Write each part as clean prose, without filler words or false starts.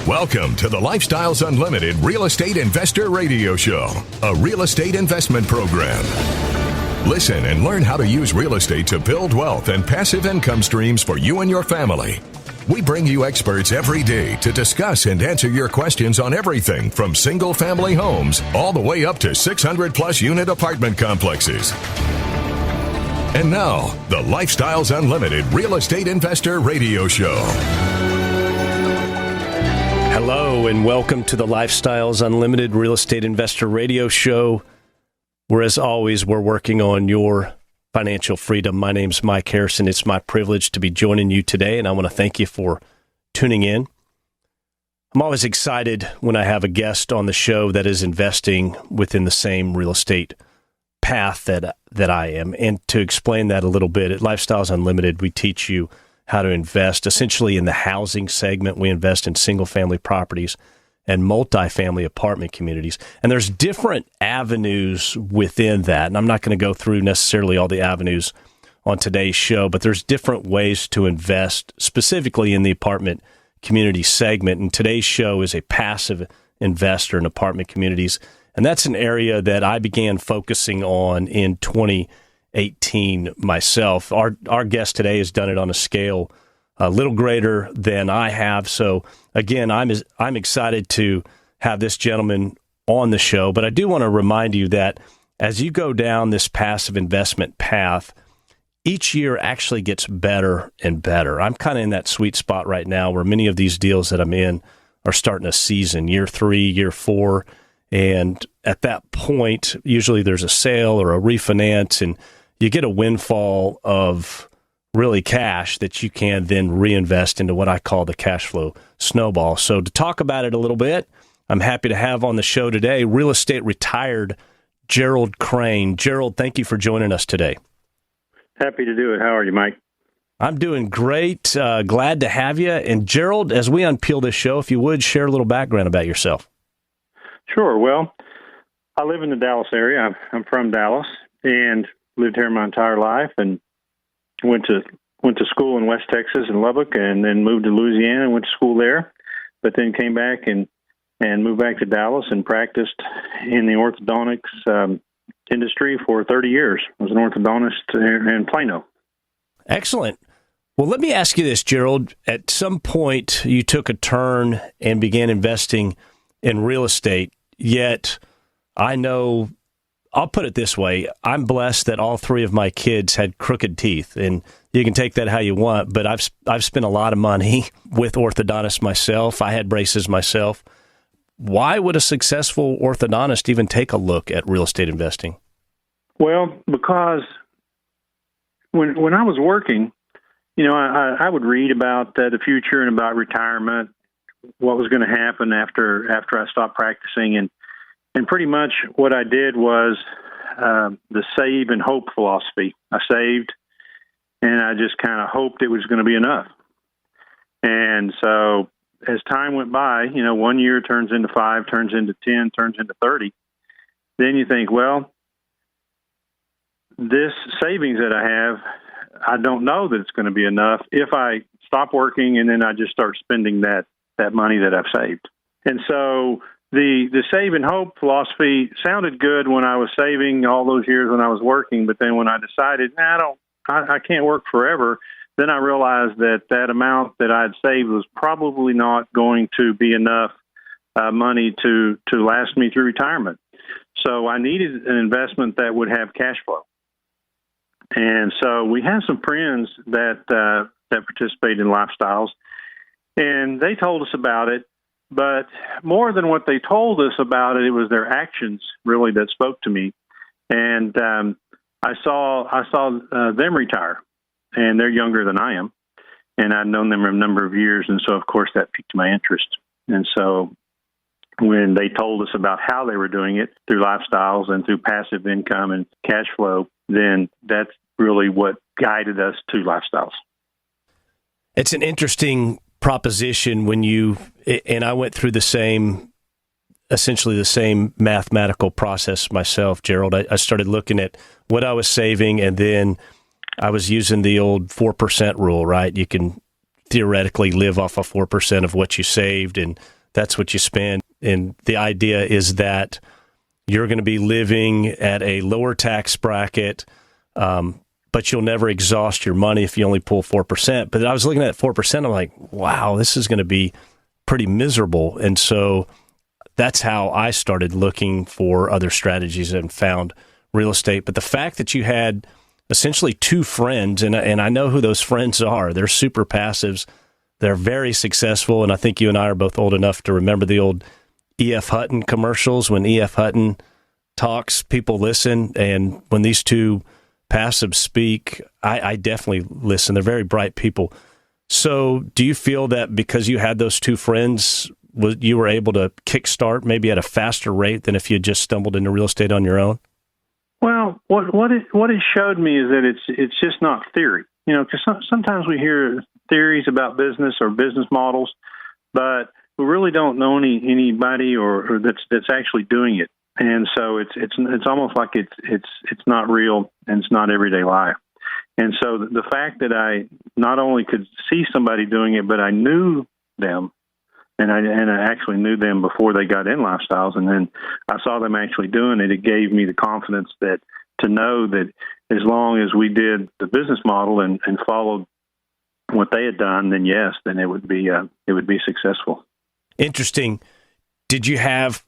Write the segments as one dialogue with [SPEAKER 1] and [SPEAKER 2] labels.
[SPEAKER 1] Welcome to the Lifestyles Unlimited Real Estate Investor Radio Show, a real estate investment program. Listen and learn how to use real estate to build wealth and passive income streams for you and your family. We bring you experts every day to discuss and answer your questions on everything from single-family homes all the way up to 600-plus unit apartment complexes. And now, the Lifestyles Unlimited Real Estate Investor Radio Show.
[SPEAKER 2] Hello and welcome to the Lifestyles Unlimited Real Estate Investor Radio Show, where as always, we're working on your financial freedom. My name's Mike Harrison. It's my privilege to be joining you today, and I want to thank you for tuning in. I'm always excited when I have a guest on the show that is investing within the same real estate path that I am. And to explain that a little bit, at Lifestyles Unlimited, we teach you how to invest essentially in the housing segment. We invest in single-family properties and multifamily apartment communities. And there's different avenues within that. And I'm not going to go through necessarily all the avenues on today's show, but there's different ways to invest specifically in the apartment community segment. And today's show is a passive investor in apartment communities. And that's an area that I began focusing on in 2018 myself. Our guest today has done it on a scale a little greater than I have. So again, I'm excited to have this gentleman on the show, but I do want to remind you that as you go down this passive investment path, each year actually gets better and better. I'm kind of in that sweet spot right now where many of these deals that I'm in are starting a season, year 3, year 4. And at that point, usually there's a sale or a refinance, and you get a windfall of really cash that you can then reinvest into what I call the cash flow snowball. So to talk about it a little bit, I'm happy to have on the show today real estate retired Gerald Crane. Gerald, thank you for joining us today.
[SPEAKER 3] Happy to do it. How are you, Mike?
[SPEAKER 2] I'm doing great. Glad to have you. And Gerald, as we unpeel this show, if you would, share a little background about yourself.
[SPEAKER 3] Sure. Well, I live in the Dallas area. I'm from Dallas and lived here my entire life, and went to school in West Texas in Lubbock, and then moved to Louisiana and went to school there, but then came back and moved back to Dallas and practiced in the orthodontics industry for 30 years. I was an orthodontist in Plano.
[SPEAKER 2] Excellent. Well, let me ask you this, Gerald. At some point, you took a turn and began investing in real estate, yet I know, I'll put it this way, I'm blessed that all 3 of my kids had crooked teeth, and you can take that how you want, but I've spent a lot of money with orthodontists myself. I had braces myself. Why would a successful orthodontist even take a look at real estate investing?
[SPEAKER 3] Well, because when I was working, I would read about the future and about retirement, what was going to happen after I stopped practicing. And pretty much what I did was the save and hope philosophy. I saved, and I just kind of hoped it was going to be enough. And so as time went by, 1 year turns into 5, turns into 10, turns into 30. Then you think, well, this savings that I have, I don't know that it's going to be enough if I stop working and then I just start spending that money that I've saved. And so the save and hope philosophy sounded good when I was saving all those years when I was working, but then when I decided, I can't work forever, then I realized that amount that I'd saved was probably not going to be enough money to last me through retirement. So I needed an investment that would have cash flow. And so we have some friends that participate in Lifestyles, and they told us about it. But more than what they told us about it, it was their actions really that spoke to me. And I saw them retire, and they're younger than I am, and I'd known them a number of years, and so of course that piqued my interest. And so when they told us about how they were doing it through Lifestyles and through passive income and cash flow, then that's really what guided us to Lifestyles.
[SPEAKER 2] It's an interesting proposition when and I went through essentially the same mathematical process myself, Gerald. I started looking at what I was saving, and then I was using the old 4% rule, right? You can theoretically live off of 4% of what you saved, and that's what you spend. And the idea is that you're going to be living at a lower tax bracket, but you'll never exhaust your money if you only pull 4%. But I was looking at 4%, I'm like, wow, this is going to be pretty miserable. And so that's how I started looking for other strategies and found real estate. But the fact that you had essentially two friends, and I know who those friends are, they're super passives, they're very successful, and I think you and I are both old enough to remember the old E.F. Hutton commercials. When E.F. Hutton talks, people listen, and when these two passives speak, I definitely listen. They're very bright people. So do you feel that because you had those two friends, you were able to kickstart maybe at a faster rate than if you had just stumbled into real estate on your own?
[SPEAKER 3] Well, what it showed me is that it's just not theory. Because sometimes we hear theories about business or business models, but we really don't know anybody or that's actually doing it. And so it's almost like it's not real and it's not everyday life. And so the fact that I not only could see somebody doing it, but I knew them, and I actually knew them before they got in Lifestyles, and then I saw them actually doing it. It gave me the confidence to know that as long as we did the business model and followed what they had done, then yes, then it would be successful.
[SPEAKER 2] Interesting. Did you have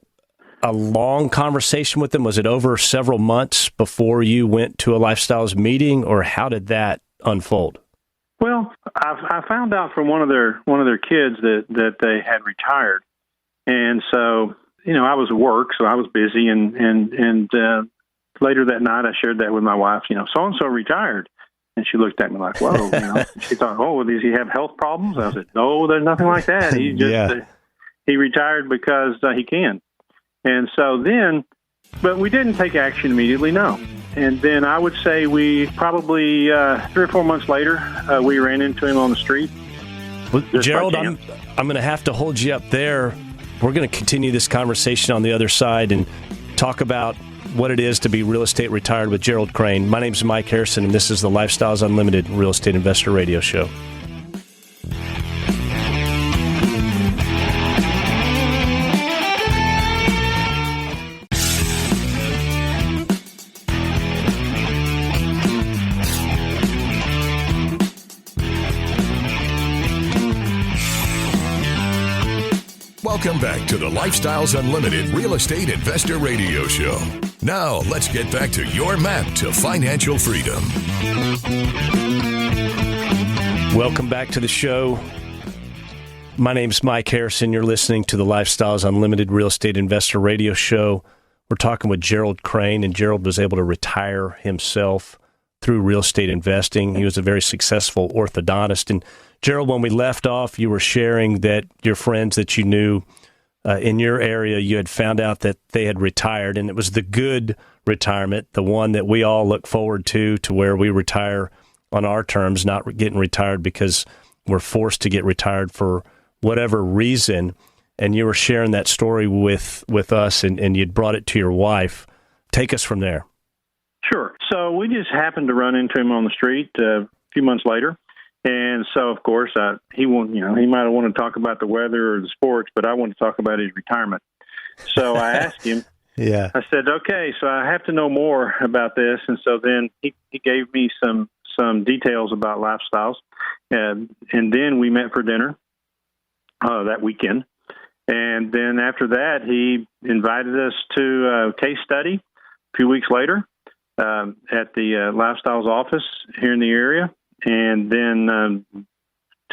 [SPEAKER 2] a long conversation with them? Was it over several months before you went to a Lifestyles meeting, or how did that unfold?
[SPEAKER 3] Well, I found out from one of their kids that they had retired, and so I was at work, so I was busy, and later that night I shared that with my wife. So and so retired, and she looked at me like, "Whoa!" She thought, "Oh, does he have health problems?" I said, "No, there's nothing like that. He just he retired because he can." And so but we didn't take action immediately, no. And then I would say we probably 3 or 4 months later, we ran into him on the street.
[SPEAKER 2] Well, Gerald, I'm going to have to hold you up there. We're going to continue this conversation on the other side and talk about what it is to be real estate retired with Gerald Crane. My name is Mike Harrison, and this is the Lifestyles Unlimited Real Estate Investor Radio Show.
[SPEAKER 1] Welcome back to the Lifestyles Unlimited Real Estate Investor Radio Show. Now, let's get back to your map to financial freedom.
[SPEAKER 2] Welcome back to the show. My name's Mike Harrison. You're listening to the Lifestyles Unlimited Real Estate Investor Radio Show. We're talking with Gerald Crane, and Gerald was able to retire himself through real estate investing. He was a very successful orthodontist. And Gerald, when we left off, you were sharing that your friends that you knew in your area, you had found out that they had retired, and it was the good retirement, the one that we all look forward to where we retire on our terms, not getting retired because we're forced to get retired for whatever reason. And you were sharing that story with us, and you'd brought it to your wife. Take us from there.
[SPEAKER 3] Sure. So we just happened to run into him on the street a few months later. And so, of course, he might have wanted to talk about the weather or the sports, but I wanted to talk about his retirement. So I asked him, I said, okay, so I have to know more about this. And so then he gave me some details about Lifestyles. And then we met for dinner that weekend. And then after that, he invited us to a case study a few weeks later at the Lifestyles office here in the area. And then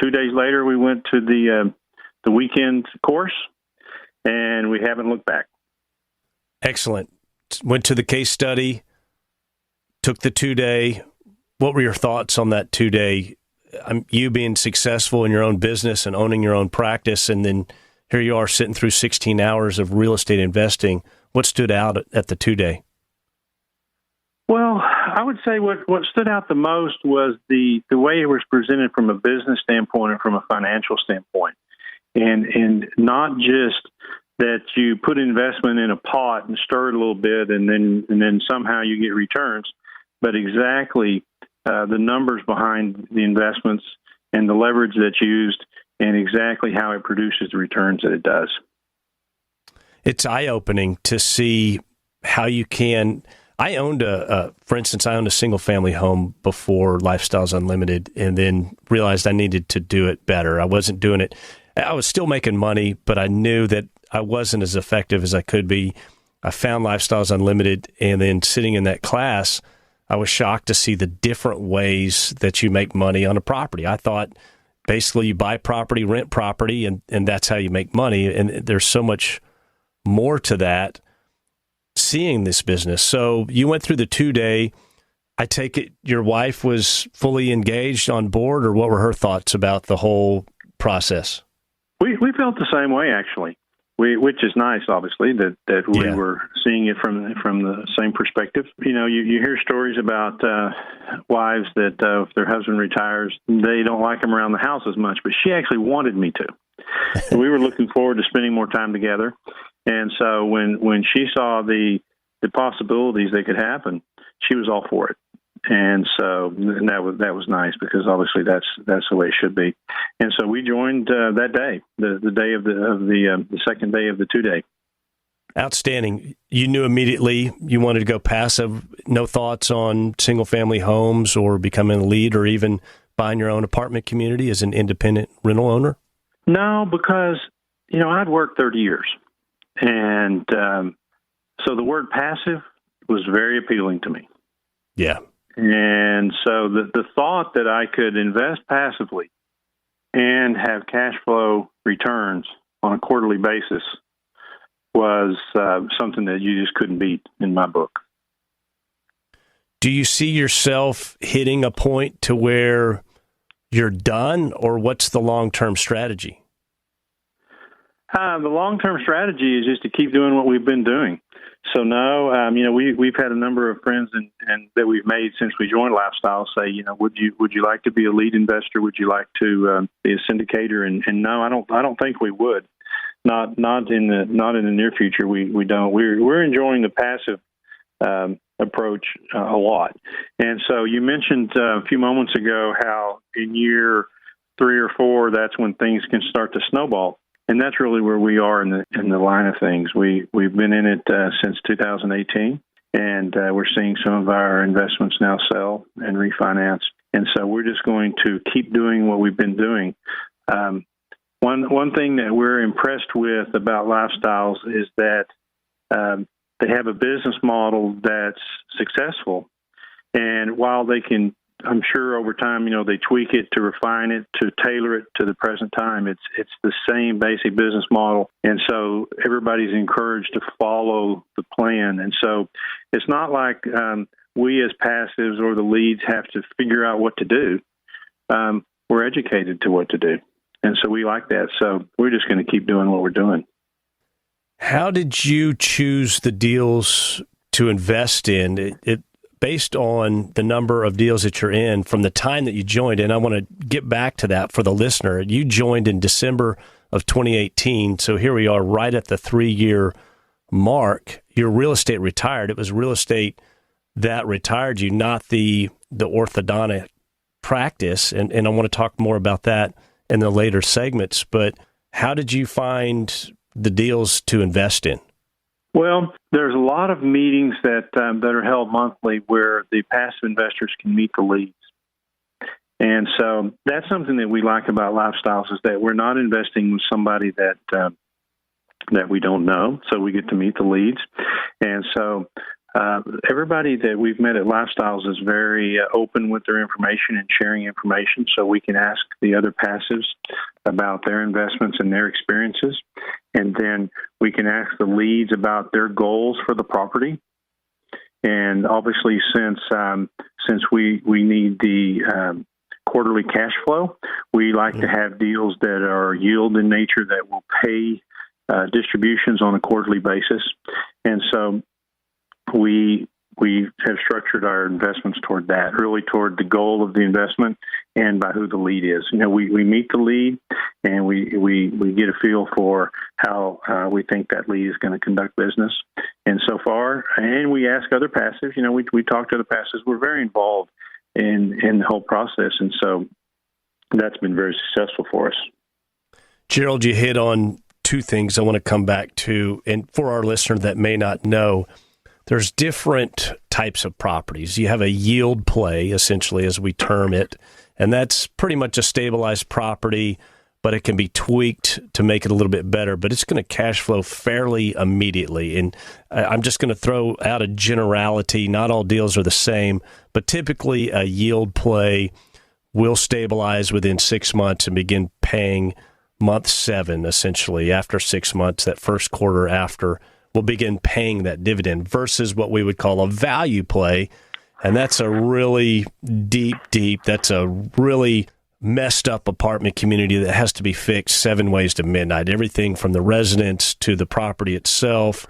[SPEAKER 3] 2 days later, we went to the weekend course, and we haven't looked back.
[SPEAKER 2] Excellent. Went to the case study, took the 2-day. What were your thoughts on that 2-day? You being successful in your own business and owning your own practice, and then here you are sitting through 16 hours of real estate investing. What stood out at the 2-day?
[SPEAKER 3] Well, I would say what stood out the most was the way it was presented from a business standpoint and from a financial standpoint. And not just that you put investment in a pot and stir it a little bit and then somehow you get returns, but exactly the numbers behind the investments and the leverage that's used and exactly how it produces the returns that it does.
[SPEAKER 2] It's eye-opening to see how you can. I owned for instance, I owned a single-family home before Lifestyles Unlimited, and then realized I needed to do it better. I wasn't doing it. I was still making money, but I knew that I wasn't as effective as I could be. I found Lifestyles Unlimited, and then sitting in that class, I was shocked to see the different ways that you make money on a property. I thought basically you buy property, rent property, and that's how you make money. And there's so much more to that, seeing this business. So you went through the 2-day. I take it your wife was fully engaged on board, or what were her thoughts about the whole process?
[SPEAKER 3] We felt the same way, actually. Which is nice, obviously, that we were seeing it from the same perspective. You know, you hear stories about wives that if their husband retires, they don't like him around the house as much, but she actually wanted me to. We were looking forward to spending more time together. And so when she saw the possibilities that could happen, she was all for it. And so that was nice, because obviously that's the way it should be. And so we joined that day, the day of the second day of the 2-day.
[SPEAKER 2] Outstanding. You knew immediately you wanted to go passive. No thoughts on single family homes or becoming a lead, or even buying your own apartment community as an independent rental owner?
[SPEAKER 3] No, because I'd worked 30 years, and so the word passive was very appealing to me.
[SPEAKER 2] Yeah.
[SPEAKER 3] And so the thought that I could invest passively and have cash flow returns on a quarterly basis was something that you just couldn't beat in my book.
[SPEAKER 2] Do you see yourself hitting a point to where you're done, or what's the long-term strategy?
[SPEAKER 3] The long-term strategy is just to keep doing what we've been doing. So no, we've had a number of friends and that we've made since we joined Lifestyle say, would you like to be a lead investor? Would you like to be a syndicator? And no, I don't think we would. Not in the near future. We don't. We're enjoying the passive approach a lot. And so you mentioned a few moments ago how in year 3 or 4, that's when things can start to snowball. And that's really where we are in the line of things. We've been in it since 2018, and we're seeing some of our investments now sell and refinance. And so we're just going to keep doing what we've been doing. One thing that we're impressed with about Lifestyles is that they have a business model that's successful. And while they can, I'm sure over time, they tweak it to refine it, to tailor it to the present time. It's the same basic business model. And so everybody's encouraged to follow the plan. And so it's not like we as passives or the leads have to figure out what to do. We're educated to what to do. And so we like that. So we're just going to keep doing what we're doing.
[SPEAKER 2] How did you choose the deals to invest in? It based on the number of deals that you're in from the time that you joined. And I want to get back to that for the listener. You joined in December of 2018. So here we are right at the 3-year mark. Your real estate retired. It was real estate that retired you, not the orthodontic practice. And I want to talk more about that in the later segments. But how did you find the deals to invest in?
[SPEAKER 3] Well, there's a lot of meetings that are held monthly where the passive investors can meet the leads. And so that's something that we like about Lifestyles, is that we're not investing with somebody that we don't know. So we get to meet the leads. And so everybody that we've met at Lifestyles is very open with their information and sharing information, so we can ask the other passives about their investments and their experiences. And then we can ask the leads about their goals for the property. And obviously, since we need the quarterly cash flow, we like to have deals that are yield in nature, that will pay distributions on a quarterly basis. And so we have structured our investments toward that, really toward the goal of the investment and by who the lead is. We meet the lead, and we get a feel for how we think that lead is going to conduct business. And so far, and we ask other passives, we talk to other passives. We're very involved in the whole process. And so That's been very successful for us.
[SPEAKER 2] Gerald, you hit on two things I want to come back to. And for our listener that may not know, there's different types of properties. You have a yield play, essentially, as we term it, and that's pretty much a stabilized property, but it can be tweaked to make it a little bit better, but it's going to cash flow fairly immediately. And I'm just going to throw out a generality. Not all deals are the same, but typically a yield play will stabilize within 6 months and begin paying month 7, essentially. After 6 months, that first quarter after, will begin paying that dividend versus what we would call a value play. And that's a really deep, that's a really messed up apartment community that has to be fixed 7 ways to midnight. Everything from the residents to the property itself.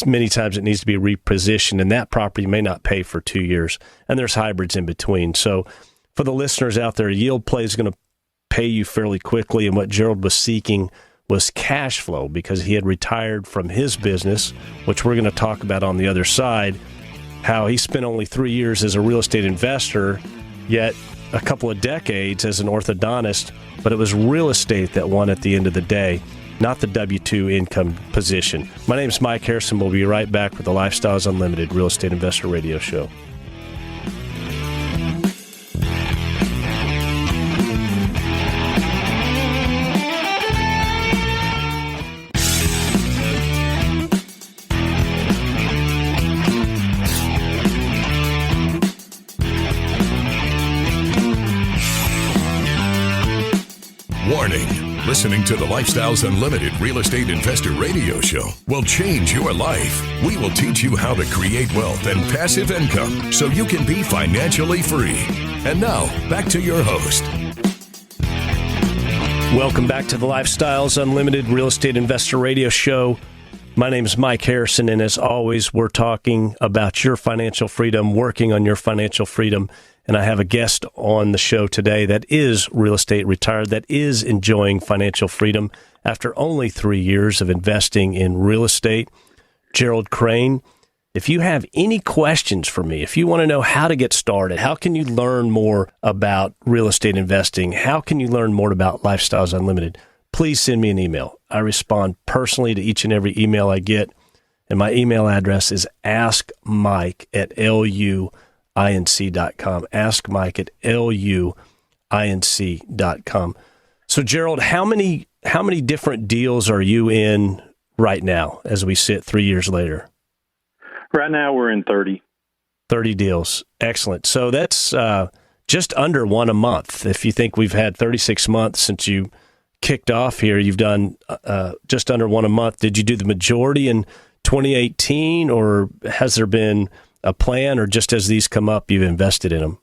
[SPEAKER 2] Many times it needs to be repositioned, and that property may not pay for 2 years. And there's hybrids in between. So for the listeners out there, yield play is going to pay you fairly quickly. And what Gerald was seeking was cash flow because he had retired from his business, which we're going to talk about on the other side, how he spent only 3 years as a real estate investor, yet a couple of decades as an orthodontist, but it was real estate that won at the end of the day, not the W-2 income position. My name is Mike Harrison. We'll be right back with the Lifestyles Unlimited Real Estate Investor Radio Show.
[SPEAKER 1] Warning. Listening to the Lifestyles Unlimited Real Estate Investor Radio Show will change your life. We will teach you how to create wealth and passive income so you can be financially free. And now, back to your host.
[SPEAKER 2] Welcome back to the Lifestyles Unlimited Real Estate Investor Radio Show. My name is Mike Harrison, and as always, we're talking about your financial freedom, working on your financial freedom. And I have a guest on the show today that is real estate retired, that is enjoying financial freedom after only 3 years of investing in real estate. Gerald Crane, if you have any questions for me, if you want to know how to get started, how can you learn more about real estate investing, how can you learn more about Lifestyles Unlimited, please send me an email. I respond personally to each and every email I get. And my email address is askmike@luinc.com. Ask Mike at luinc.com. So, Gerald, how many different deals are you in right now as we sit 3 years later?
[SPEAKER 3] Right now, we're in 30.
[SPEAKER 2] 30 deals. Excellent. So that's just under one a month. If you think we've had 36 months since you kicked off here, you've done just under one a month. Did you do the majority in 2018, or has there been a plan, or just as these come up, you've invested in them?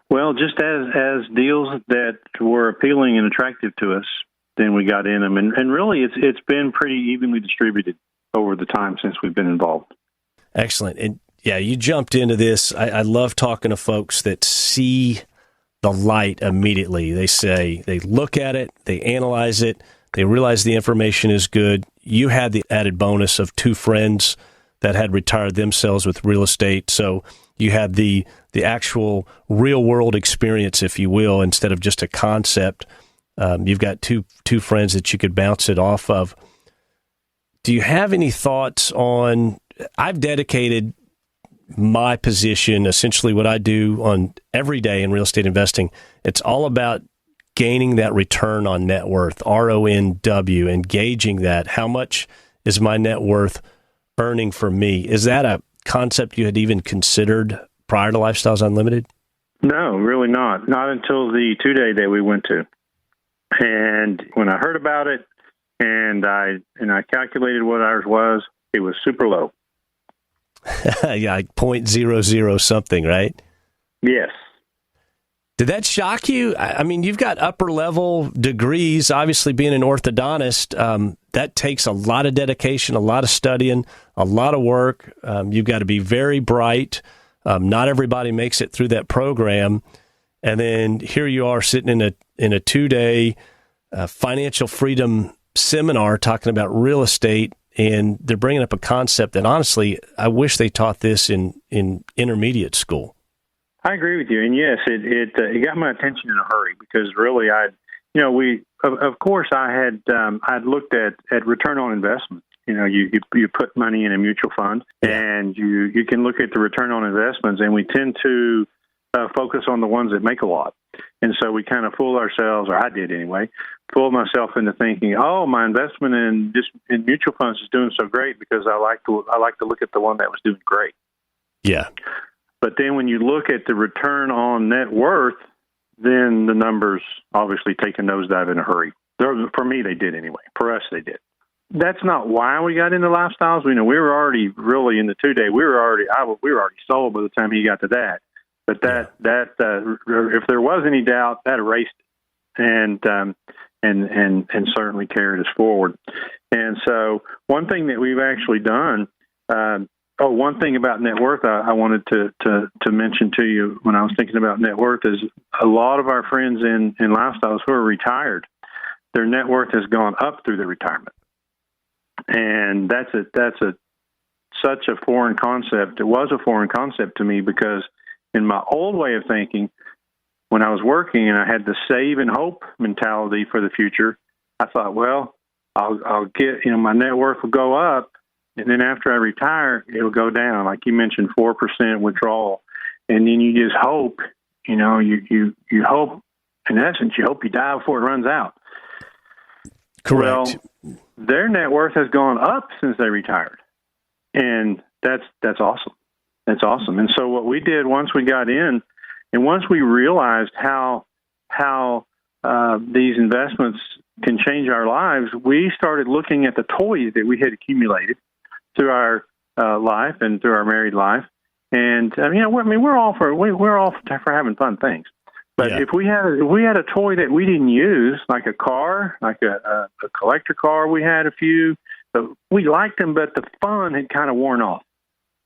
[SPEAKER 3] Well, just as deals that were appealing and attractive to us, then we got in them. And really, it's been pretty evenly distributed over the time since we've been involved.
[SPEAKER 2] Excellent. And yeah, you jumped into this. I love talking to folks that see the light immediately. They look at it, they analyze it, they realize the information is good. You had the added bonus of 2 friends that had retired themselves with real estate. So you had the actual real world experience, if you will, instead of just a concept. You've got two friends that you could bounce it off of. Do you have any thoughts on, I've dedicated my position, essentially what I do on every day in real estate investing. It's all about gaining that return on net worth, RONW, and gauging that. How much is my net worth earning for me? Is that a concept you had even considered prior to Lifestyles Unlimited?
[SPEAKER 3] No, really not. Not until the 2-day that we went to. And when I heard about it and I calculated what ours was, it was super low.
[SPEAKER 2] Yeah, like 0.00 something, right?
[SPEAKER 3] Yes.
[SPEAKER 2] Did that shock you? I mean, you've got upper level degrees, obviously being an orthodontist. That takes a lot of dedication, a lot of studying, a lot of work. You've got to be very bright. Not everybody makes it through that program. And then here you are sitting in a 2-day financial freedom seminar talking about real estate, and they're bringing up a concept that honestly, I wish they taught this in intermediate school.
[SPEAKER 3] I agree with you, and yes, it got my attention in a hurry because really, of course, I'd looked at return on investment. You put money in a mutual fund, and you can look at the return on investments, and we tend to focus on the ones that make a lot, and so we kind of fool ourselves, or I did anyway, fool myself into thinking, oh, my investment in mutual funds is doing so great because I like to look at the one that was doing great. Yeah. But then when you look at the return on net worth, then the numbers obviously take a nosedive in a hurry. For me, they did anyway. For us, they did. That's not why we got into lifestyles. We were already really in the 2-day. We were already sold by the time he got to that. But if there was any doubt, that erased it, and certainly carried us forward. And so one thing that we've actually done. One thing about net worth I wanted to mention to you when I was thinking about net worth is a lot of our friends in lifestyles who are retired, their net worth has gone up through their retirement, and that's such a foreign concept. It was a foreign concept to me because in my old way of thinking, when I was working and I had the save and hope mentality for the future, I thought, well, I'll get my net worth will go up. And then after I retire, it'll go down, like you mentioned, 4% withdrawal. And then you just hope, you hope, in essence, you hope you die before it runs out.
[SPEAKER 2] Correct.
[SPEAKER 3] Well, their net worth has gone up since they retired. And that's awesome. That's awesome. And so what we did once we got in, and once we realized how these investments can change our lives, we started looking at the toys that we had accumulated through our life and through our married life, and we're all for having fun things. But if we had a toy that we didn't use, like a car, like a collector car, we had a few. But we liked them, but the fun had kind of worn off.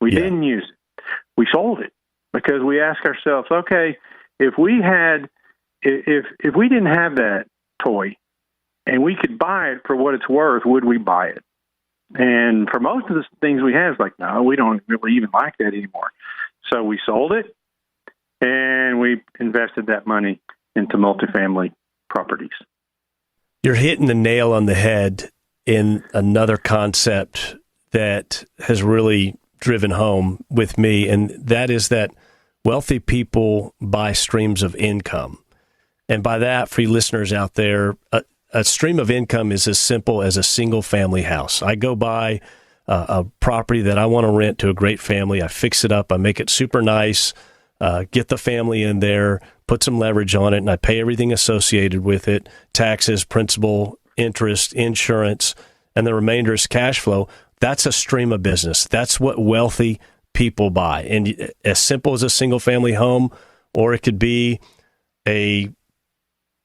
[SPEAKER 3] We didn't use it. We sold it because we asked ourselves, okay, if we didn't have that toy and we could buy it for what it's worth, would we buy it? And for most of the things we have, it's like, no, we don't really even like that anymore. So we sold it, and we invested that money into multifamily properties.
[SPEAKER 2] You're hitting the nail on the head in another concept that has really driven home with me, and that is that wealthy people buy streams of income. And by that, for you listeners out there, a stream of income is as simple as a single-family house. I go buy a property that I want to rent to a great family. I fix it up. I make it super nice, get the family in there, put some leverage on it, and I pay everything associated with it, taxes, principal, interest, insurance, and the remainder is cash flow. That's a stream of business. That's what wealthy people buy. And as simple as a single-family home, or it could be a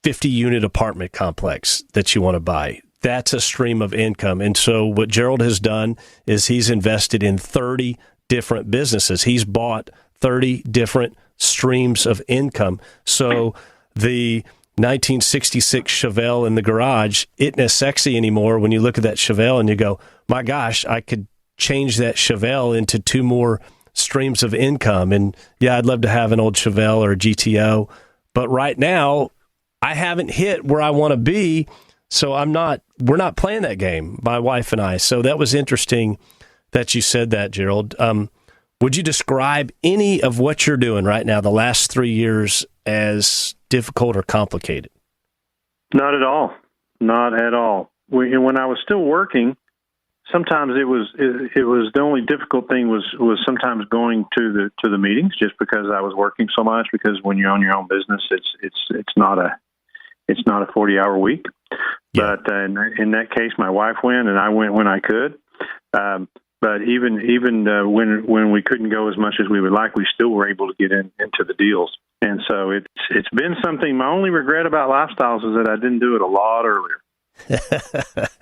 [SPEAKER 2] 50-unit apartment complex that you want to buy. That's a stream of income. And so what Gerald has done is he's invested in 30 different businesses. He's bought 30 different streams of income. So the 1966 Chevelle in the garage isn't as sexy anymore when you look at that Chevelle and you go, my gosh, I could change that Chevelle into 2 more streams of income. And yeah, I'd love to have an old Chevelle or a GTO. But right now, I haven't hit where I want to be, so we're not playing that game, my wife and I. So that was interesting that you said that, Gerald. Would you describe any of what you're doing right now, the last 3 years, as difficult or complicated?
[SPEAKER 3] Not at all. Not at all. When I was still working, sometimes it was the only difficult thing was sometimes going to the meetings, just because I was working so much. Because when you own your own business, it's not a 40-hour week. Yeah. But in that case, my wife went, and I went when I could. But even when we couldn't go as much as we would like, we still were able to get into the deals. And so it's been something. My only regret about lifestyles is that I didn't do it a lot earlier.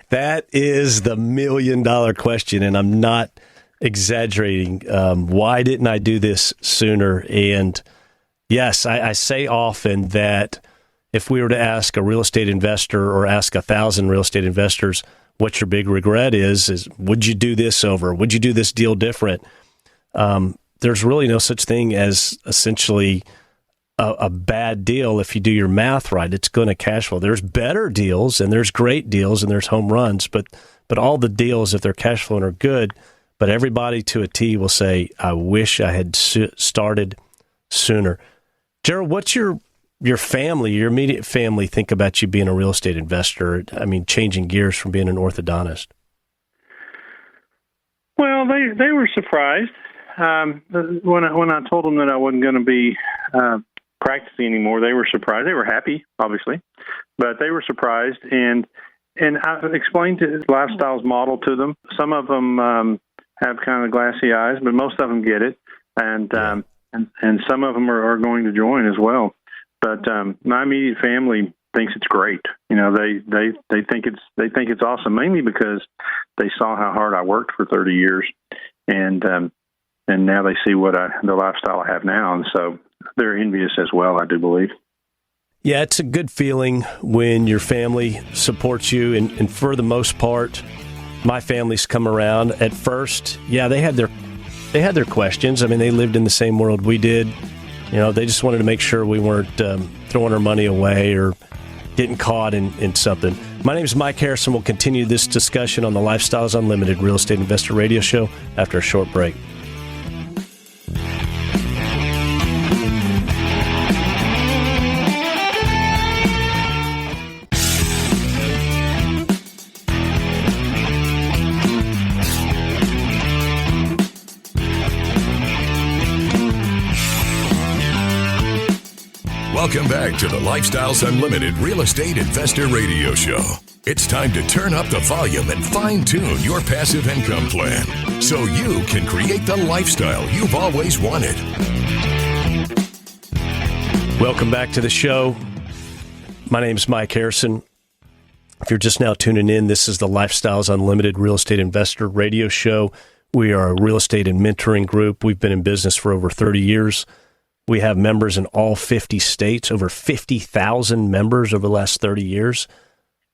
[SPEAKER 2] That is the $1 million question, and I'm not exaggerating. Why didn't I do this sooner? And yes, I say often that if we were to ask a real estate investor or ask 1,000 real estate investors what your big regret is would you do this over? Would you do this deal different? there's really no such thing as essentially a bad deal if you do your math right. It's going to cash flow. There's better deals and there's great deals and there's home runs, but all the deals, if they're cash flowing, are good. But everybody to a T will say, I wish I had started sooner. Gerald, what's your family, your immediate family, think about you being a real estate investor? I mean, changing gears from being an orthodontist.
[SPEAKER 3] Well, they were surprised when I told them that I wasn't going to be practicing anymore. They were surprised. They were happy, obviously, but they were surprised. And I explained the lifestyles model to them. Some of them have kind of glassy eyes, but most of them get it, and some of them are going to join as well. But my immediate family thinks it's great. You know, they think it's awesome, mainly because they saw how hard I worked for 30 years, and now they see the lifestyle I have now, and so they're envious as well, I do believe.
[SPEAKER 2] Yeah, it's a good feeling when your family supports you, and for the most part, my family's come around. At first, yeah, they had their questions. I mean, they lived in the same world we did. You know, they just wanted to make sure we weren't throwing our money away or getting caught in something. My name is Mike Harrison. We'll continue this discussion on the Lifestyles Unlimited Real Estate Investor Radio Show after a short break.
[SPEAKER 1] Welcome back to the Lifestyles Unlimited Real Estate Investor Radio Show. It's time to turn up the volume and fine-tune your passive income plan so you can create the lifestyle you've always wanted.
[SPEAKER 2] Welcome back to the show. My name is Mike Harrison. If you're just now tuning in, this is the Lifestyles Unlimited Real Estate Investor Radio Show. We are a real estate and mentoring group. We've been in business for over 30 years. We have members in all 50 states, over 50,000 members over the last 30 years.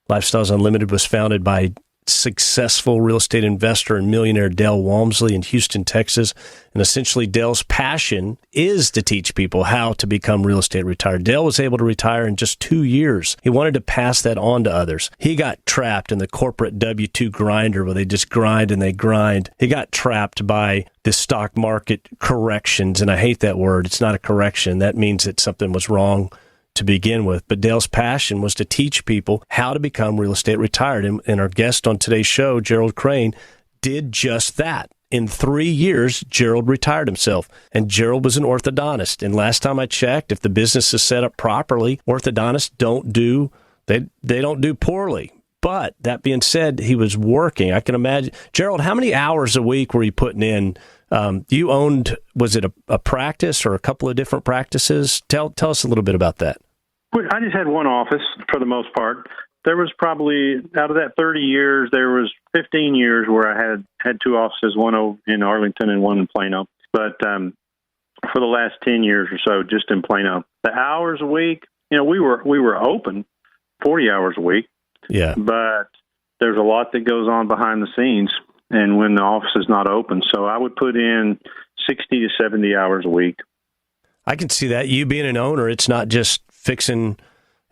[SPEAKER 2] Lifestyles Unlimited was founded by successful real estate investor and millionaire Dale Walmsley in Houston, Texas. And essentially, Dale's passion is to teach people how to become real estate retired. Dale was able to retire in just 2 years. He wanted to pass that on to others. He got trapped in the corporate W-2 grinder where they just grind and they grind. He got trapped by the stock market corrections. And I hate that word. It's not a correction. That means that something was wrong to begin with. But Dale's passion was to teach people how to become real estate retired. And our guest on today's show, Gerald Crane, did just that. In 3 years, Gerald retired himself. And Gerald was an orthodontist. And last time I checked, if the business is set up properly, orthodontists don't do poorly. But that being said, he was working. I can imagine. Gerald, how many hours a week were you putting in? You owned, was it a practice or a couple of different practices? Tell us a little bit about that.
[SPEAKER 3] I just had one office for the most part. There was probably, out of that 30 years, there was 15 years where I had two offices, one in Arlington and one in Plano. But for the last 10 years or so, just in Plano. The hours a week, we were open 40 hours a week.
[SPEAKER 2] Yeah.
[SPEAKER 3] But there's a lot that goes on behind the scenes and when the office is not open. So I would put in 60 to 70 hours a week.
[SPEAKER 2] I can see that. You being an owner, it's not just fixing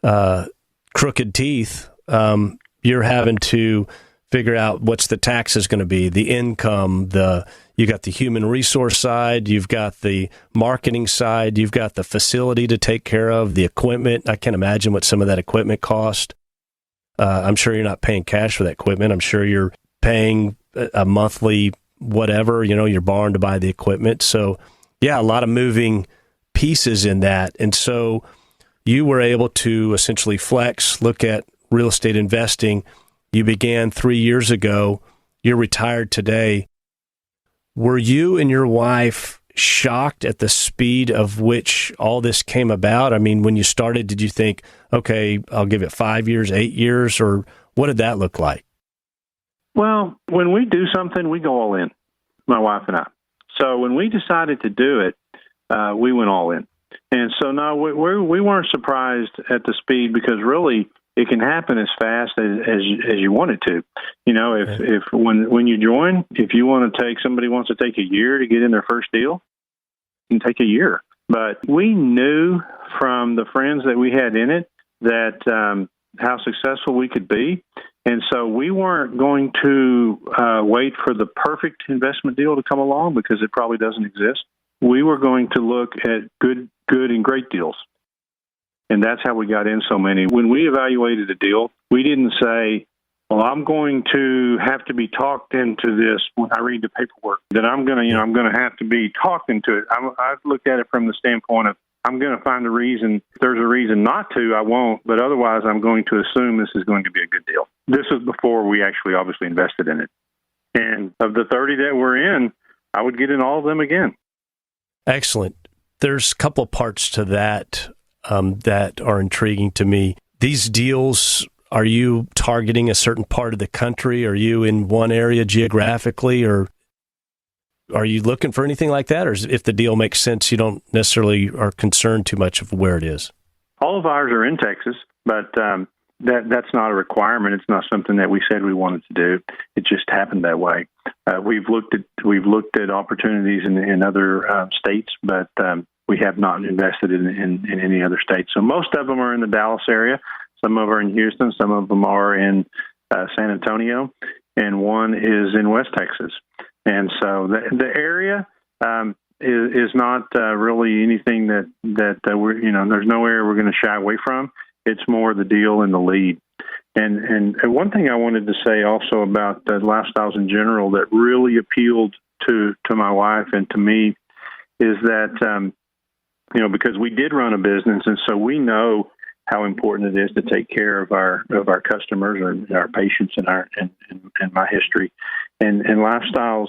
[SPEAKER 2] crooked teeth. You're having to figure out what's the taxes going to be, the income, you got the human resource side, you've got the marketing side, you've got the facility to take care of, the equipment. I can't imagine what some of that equipment cost. I'm sure you're not paying cash for that equipment. I'm sure you're paying a monthly whatever, you're borrowing to buy the equipment. So, yeah, a lot of moving pieces in that. And so you were able to essentially flex, look at real estate investing. You began 3 years ago. You're retired today. Were you and your wife shocked at the speed of which all this came about? I mean, when you started, did you think, okay, I'll give it 5 years, 8 years, or what did that look like?
[SPEAKER 3] Well, when we do something, we go all in, my wife and I. So when we decided to do it, we went all in. And so, no, we weren't surprised at the speed because really it can happen as fast as you want it to. If when you join, if somebody wants to take a year to get in their first deal, can take a year. But we knew from the friends that we had in it that how successful we could be. And so we weren't going to wait for the perfect investment deal to come along, because it probably doesn't exist. We were going to look at good and great deals. And that's how we got in so many. When we evaluated a deal, we didn't say, well, I'm going to have to be talked into this when I read the paperwork, that I'm going to have to be talked into it. I looked at it from the standpoint of, I'm going to find a reason. If there's a reason not to, I won't. But otherwise, I'm going to assume this is going to be a good deal. This is before we actually obviously invested in it. And of the 30 that we're in, I would get in all of them again.
[SPEAKER 2] Excellent. There's a couple of parts to that that are intriguing to me. These deals, are you targeting a certain part of the country? Are you in one area geographically, or are you looking for anything like that? Or if the deal makes sense, you don't necessarily are concerned too much of where it is?
[SPEAKER 3] All of ours are in Texas, but that's not a requirement. It's not something that we said we wanted to do. It just happened that way. We've looked at opportunities in other states, but we have not invested in any other states. So most of them are in the Dallas area. Some of them are in Houston. Some of them are in San Antonio, and one is in West Texas. And so the area is not really anything that we're, there's no area we're going to shy away from. It's more the deal and the lead. And one thing I wanted to say also about lifestyles in general that really appealed to my wife and to me is that, because we did run a business, and so we know how important it is to take care of our customers or our patients and my history. And lifestyles,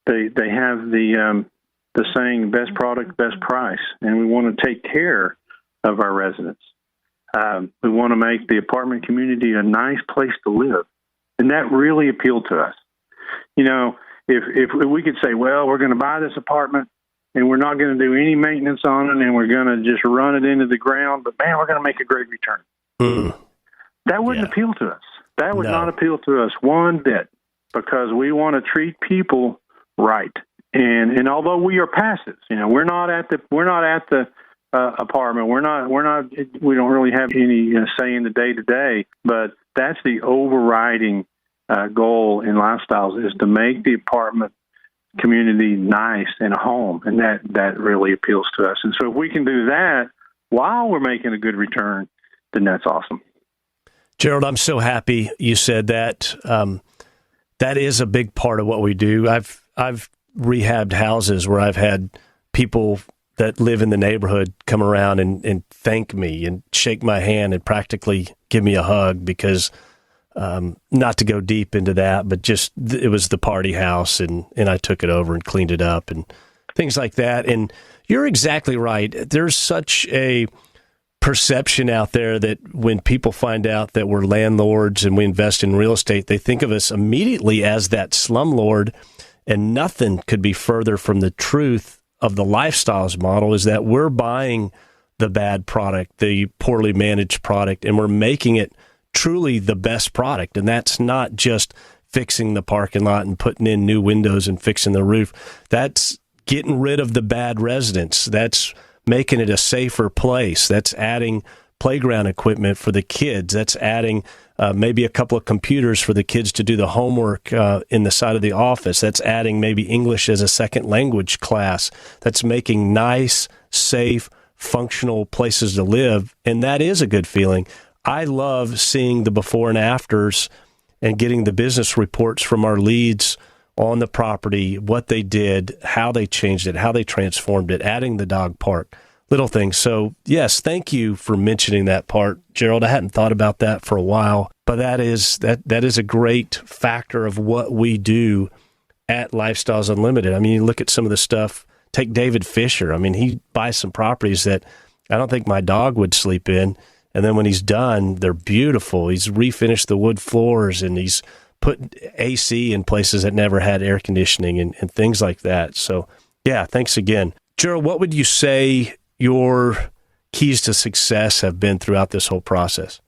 [SPEAKER 3] they have the saying, best product, best price. And we want to take care of our residents. We want to make the apartment community a nice place to live. And that really appealed to us. If we could say, well, we're going to buy this apartment and we're not going to do any maintenance on it and we're going to just run it into the ground, but man, we're going to make a great return. That wouldn't appeal to us. That would not appeal to us one bit, because we want to treat people right. And although we are passive, we're not at the apartment. We don't really have any say in the day to day, but that's the overriding goal in lifestyles, is to make the apartment community nice and a home. And that really appeals to us. And so if we can do that while we're making a good return, then that's awesome.
[SPEAKER 2] Gerald, I'm so happy you said that. That is a big part of what we do. I've rehabbed houses where I've had people that live in the neighborhood come around and thank me and shake my hand and practically give me a hug, because not to go deep into that, but just it was the party house, and I took it over and cleaned it up and things like that. And you're exactly right. There's such a perception out there that when people find out that we're landlords and we invest in real estate, they think of us immediately as that slumlord, and nothing could be further from the truth of the lifestyles model, is that we're buying the bad product, the poorly managed product, and we're making it truly the best product. And that's not just fixing the parking lot and putting in new windows and fixing the roof. That's getting rid of the bad residents. That's making it a safer place. That's adding playground equipment for the kids. That's adding maybe a couple of computers for the kids to do the homework in the side of the office. That's adding maybe English as a second language class. That's making nice, safe, functional places to live. And that is a good feeling. I love seeing the before and afters and getting the business reports from our leads on the property, what they did, how they changed it, how they transformed it, adding the dog park, little things. So, yes, thank you for mentioning that part, Gerald. I hadn't thought about that for a while, but that is a great factor of what we do at Lifestyles Unlimited. I mean, you look at some of the stuff, take David Fisher. I mean, he buys some properties that I don't think my dog would sleep in. And then when he's done, they're beautiful. He's refinished the wood floors, and he's put AC in places that never had air conditioning and things like that. So, yeah, thanks again. Gerald, what would you say your keys to success have been throughout this whole process?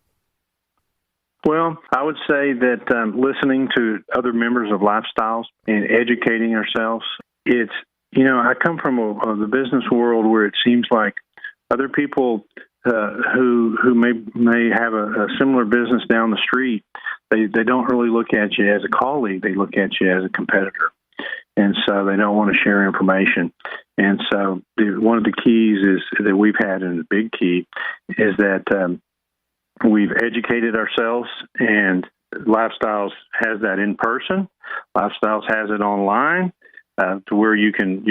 [SPEAKER 3] Well, I would say that listening to other members of Lifestyles and educating ourselves, it's I come from the business world where it seems like other people who may have a similar business down the street, they don't really look at you as a colleague. They look at you as a competitor. And so they don't want to share information. And so one of the keys is that we've had, and the big key, is that we've educated ourselves, and Lifestyles has that in person. Lifestyles has it online, to where you can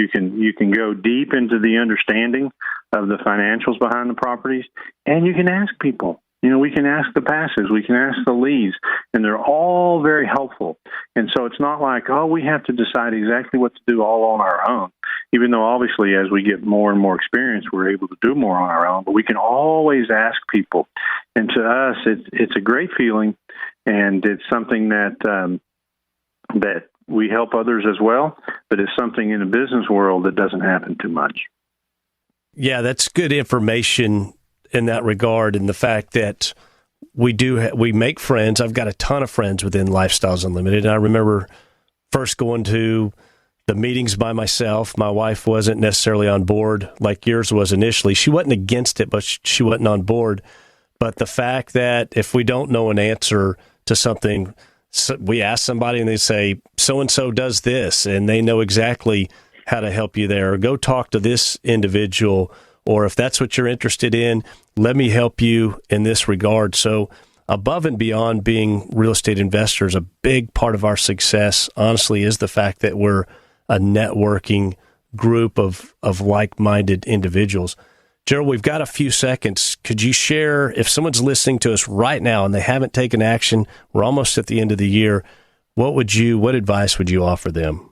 [SPEAKER 3] go deep into the understanding of the financials behind the properties, and you can ask people. We can ask the passives, we can ask the leads, and they're all very helpful. And so it's not like, we have to decide exactly what to do all on our own, even though obviously as we get more and more experience, we're able to do more on our own, but we can always ask people. And to us, it's a great feeling, and it's something that we help others as well, but it's something in the business world that doesn't happen too much.
[SPEAKER 2] Yeah, that's good information in that regard, and the fact that we make friends. I've got a ton of friends within Lifestyles Unlimited, and I remember first going to the meetings by myself. My wife wasn't necessarily on board like yours was initially. She wasn't against it, but she wasn't on board. But the fact that if we don't know an answer to something, we ask somebody and they say, so-and-so does this, and they know exactly how to help you there. Or go talk to this individual, or if that's what you're interested in, let me help you in this regard. So above and beyond being real estate investors, a big part of our success, honestly, is the fact that we're a networking group of like-minded individuals. Gerald, we've got a few seconds. Could you share, if someone's listening to us right now and they haven't taken action, we're almost at the end of the year, what advice would you offer them?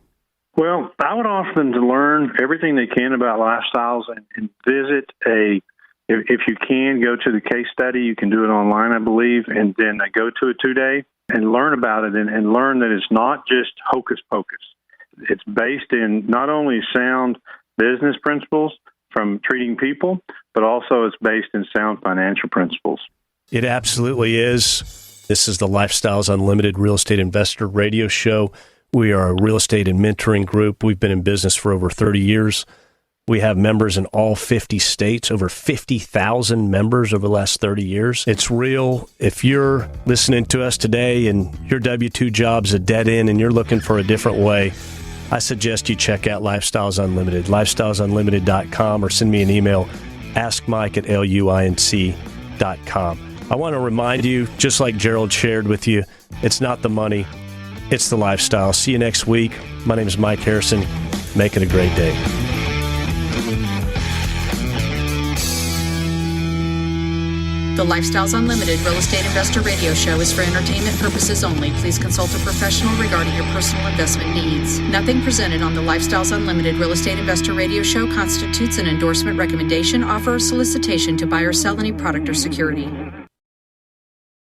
[SPEAKER 3] Well, I would offer them to learn everything they can about Lifestyles and visit if you can, go to the case study. You can do it online, I believe, and then go to a 2-day and learn about it and learn that it's not just hocus pocus. It's based in not only sound business principles from treating people, but also it's based in sound financial principles.
[SPEAKER 2] It absolutely is. This is the Lifestyles Unlimited Real Estate Investor Radio Show. We are a real estate and mentoring group. We've been in business for over 30 years. We have members in all 50 states, over 50,000 members over the last 30 years. It's real. If you're listening to us today and your W-2 job's a dead end and you're looking for a different way, I suggest you check out Lifestyles Unlimited, lifestylesunlimited.com, or send me an email, askmike@luinc.com. I want to remind you, just like Gerald shared with you, it's not the money, it's the lifestyle. See you next week. My name is Mike Harrison. Make it a great day.
[SPEAKER 4] The Lifestyles Unlimited Real Estate Investor Radio Show is for entertainment purposes only. Please consult a professional regarding your personal investment needs. Nothing presented on the Lifestyles Unlimited Real Estate Investor Radio Show constitutes an endorsement, recommendation, offer, or solicitation to buy or sell any product or security.